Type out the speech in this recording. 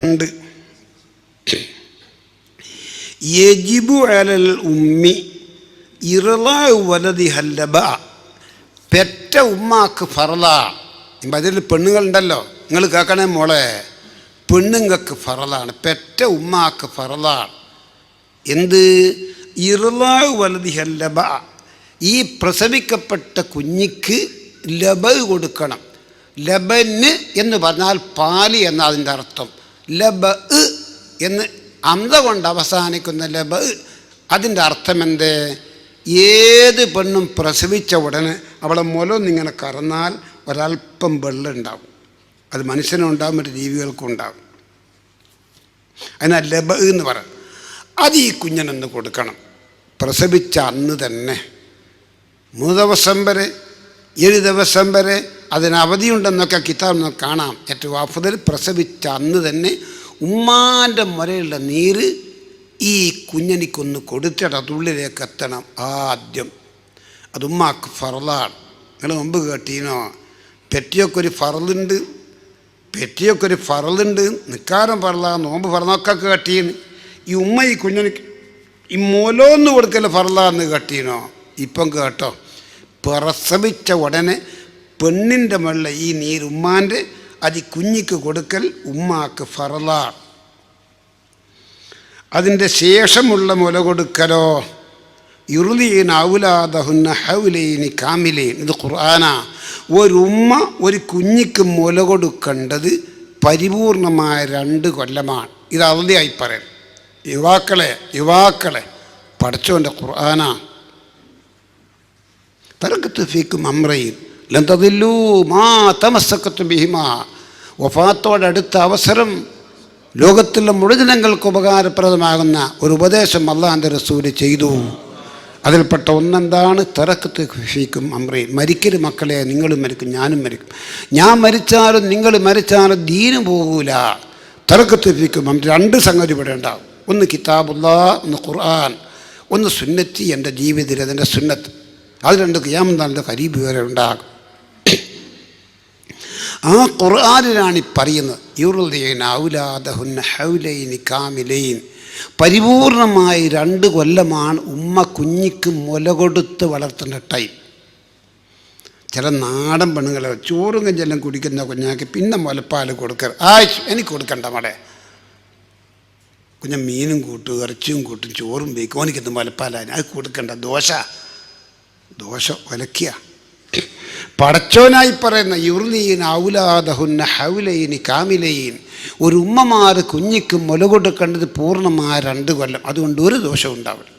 ഉണ്ട്. യജിബു അലൽ ഉമ്മി ഇർളാഉ വലദിഹൽ ലബ. പെറ്റ ഉമ്മാക്ക് ഫറലാണ്. അതിൽ പെണ്ണുങ്ങളുണ്ടല്ലോ, നിങ്ങൾ കേൾക്കണേ മോളെ, പെണ്ണുങ്ങൾക്ക് ഫറലാണ്, പെറ്റ ഉമ്മാക്ക് ഫറലാണ്. എന്ത്? ഇർളാഉ വലദിഹൽ ലബ. ഈ പ്രസവിക്കപ്പെട്ട കുഞ്ഞിക്ക് ലബ കൊടുക്കണം. ലബന് എന്ന് പറഞ്ഞാൽ പാല് എന്ന അതിൻ്റെ അർത്ഥം. ലബ എന്ന് അന്ത കൊണ്ട് അവസാനിക്കുന്ന ലബ, അതിൻ്റെ അർത്ഥം എന്ത്? ഏത് പെണ്ണും പ്രസവിച്ച ഉടനെ അവളെ മുലൊന്നിങ്ങനെ കറന്നാൽ ഒരൽപ്പം വെള്ളം ഉണ്ടാവും. അത് മനുഷ്യനുണ്ടാകും, മറ്റു ജീവികൾക്കും ഉണ്ടാകും. അതിനാ ലബ എന്ന് പറയും. അത് ഈ കുഞ്ഞിനൊന്ന് കൊടുക്കണം. പ്രസവിച്ച അന്ന് തന്നെ 3 ദിവസം വരെ 7 ദിവസം വരെ അതിന് അവധിയുണ്ടെന്നൊക്കെ കിതാബിൽ കാണാം. ഏറ്റവും അഫ്ദൽ പ്രസവിച്ച അന്ന് തന്നെ ഉമ്മാൻ്റെ മുലയുള്ള നീര് ഈ കുഞ്ഞനിക്കൊന്ന് കൊടുത്തിട്ട് അതുള്ളിലേക്ക് എത്തണം ആദ്യം. അത് ഉമ്മാക്ക് ഫറലാണ്. നിങ്ങൾ മുമ്പ് കേട്ടീനോ? പെറ്റിയൊക്കൊരു ഫറലുണ്ട്, പെറ്റിയൊക്കൊരു ഫറലുണ്ട്, നിക്കാരം ഫറല, നോമ്പ് ഫറന്നൊക്കെ കേട്ടീന്. ഈ ഉമ്മ ഈ കുഞ്ഞനിക്ക് ഈ മുലോന്ന് കൊടുക്കൽ ഫറലാന്ന് കേട്ടീനോ? ഇപ്പം കേട്ടോ, പ്രസവിച്ച ഉടനെ പെണ്ണിൻ്റെ മുകളിൽ ഈ നീര് ഉമ്മാൻ്റെ അത് കുഞ്ഞിക്ക് കൊടുക്കൽ ഉമ്മാക്ക് ഫറലാണ്. അതിൻ്റെ ശേഷമുള്ള മുല കൊടുക്കലോ യുർലീന ഔലാദഹുന്ന ഹൗലൈനി കാമിലൈൻ. ഇത് ഖുർആനാ. ഒരുമ്മ ഒരു കുഞ്ഞിക്ക് മുല കൊടുക്കേണ്ടത് പരിപൂർണമായ 2 കൊല്ലമാണ്. ഇത് അവധിയായി പറയാം. യുവാക്കളെ പഠിച്ചോൻ്റെ ഖുർആനാ. തറക്കത്ത് ഫീക്കും അമ്രൈൻ ലൻ തദില്ലൂ മാ തമസ്സകതും ബിഹിമാ. വഫാത്തോടടുത്ത അവസരം ലോകത്തുള്ള മുഴുവനങ്ങൾക്ക് ഉപകാരപ്രദമാകുന്ന ഒരു ഉപദേശം അല്ലാഹുവിൻ്റെ റസൂൽ ചെയ്തു. അതിൽപ്പെട്ട ഒന്നെന്താണ്? തറക്കത്ത് ഫീക്കും അമ്രൈൻ. മരിക്കരുത് മക്കളെ, നിങ്ങളും മരിക്കും ഞാനും മരിക്കും. ഞാൻ മരിച്ചാലും നിങ്ങൾ മരിച്ചാലും ദീന് പോകൂല. തറക്കത്ത് ഫീക്കും അമ്രൈൻ. 2 സംഗതി ഇവിടെ ഉണ്ടാവും. ഒന്ന് കിതാബുല്ലാഹ്, ഒന്ന് ഖുർആൻ, ഒന്ന് സുന്നത്തി, എൻ്റെ ജീവിതത്തിൽ അതിൻ്റെ സുന്നത്ത്. അത് 2 ഖിയാമത്ത് നാളിൻ്റെ ഖരീബ് വരെ ഉണ്ടാകും. ആ ഖുർആനിലാണ് പറയുന്നത് യുർലീന ഔലാദഹുന്ന ഹൗലൈനി കാമിലൈൻ. പരിപൂർണമായി 2 കൊല്ലമാണ് ഉമ്മ കുഞ്ഞിക്ക് മുല കൊടുത്ത് വളർത്തേണ്ട ടൈം. ചില നാടൻ പെണ്ണുങ്ങളെ ചോറും കഞ്ചെല്ലാം കുടിക്കുന്ന കുഞ്ഞാക്ക് പിന്നെ മുലപ്പാൽ കൊടുക്കുക. എനിക്ക് കൊടുക്കണ്ട മടെ, കുഞ്ഞ മീനും കൂട്ടും ഇറച്ചിയും കൂട്ടും ചോറും വയ്ക്കും, എനിക്കിന്ന് മുലപ്പാലായി അത് കൊടുക്കണ്ട. ദോശ ഒലക്കിയ പടച്ചോനായി പറയുന്ന യുർലീന ഔലാദഹുന്ന ഹൗലൈനി കാമിലൈൻ. ഒരു ഉമ്മമാർ കുഞ്ഞിക്ക് മുല കൊടുക്കേണ്ടത് പൂർണ്ണമായ 2 കൊല്ലം. അതുകൊണ്ട് ഒരു ദോഷം ഉണ്ടാവില്ല.